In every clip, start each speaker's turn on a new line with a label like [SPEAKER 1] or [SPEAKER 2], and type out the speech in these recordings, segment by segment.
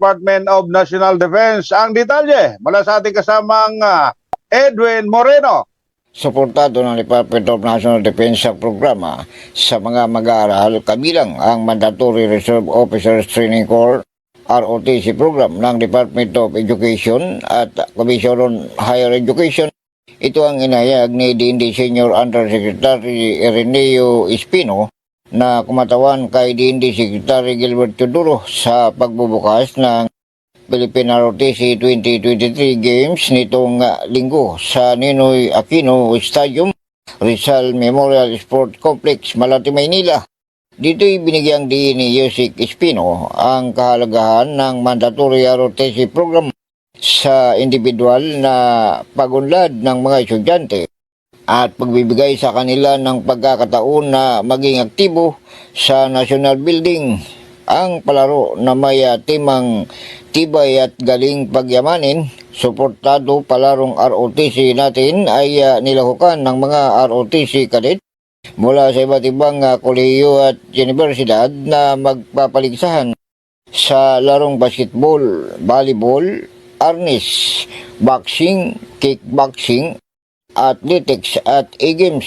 [SPEAKER 1] Department of National Defense. Ang detalye mula sa ating kasamang Edwin Moreno.
[SPEAKER 2] Suportado ng Department of National Defense sa programa sa mga mag-aaral kabilang ang Mandatory Reserve Officers Training Corps ROTC program ng Department of Education at Commission on Higher Education. Ito ang inayag ni DND Senior Undersecretary Ireneo Espino na kumatawan kay DND Secretary Gilbert Teodoro sa pagbubukas ng Philippine ROTC 2023 Games nitong linggo sa Ninoy Aquino Stadium, Rizal Memorial Sport Complex, Malate, Maynila. Dito'y binigyang diin ni Yusik Espino ang kahalagahan ng mandatory ROTC program sa individual na pagunlad ng mga estudyante at pagbibigay sa kanila ng pagkakataon na maging aktibo sa national building. Ang palaro na may timang tibay at galing pagyamanin, suportado palarong ROTC natin ay nilahukan ng mga ROTC cadet mula sa iba't ibang kolehiyo at universidad na magpapaligsahan sa larong basketball, volleyball, arnis, boxing, kickboxing, athletics at e-games.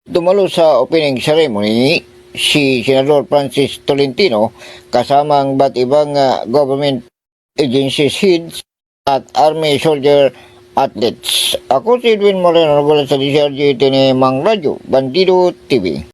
[SPEAKER 2] Dumalo sa opening ceremony si Senador Francis Tolentino kasama ang iba't ibang government agencies heads at Army soldier athletes. Ako si Edwin Moreno, nagulat sa DCRJ ni Mang Radyo, Bandido TV.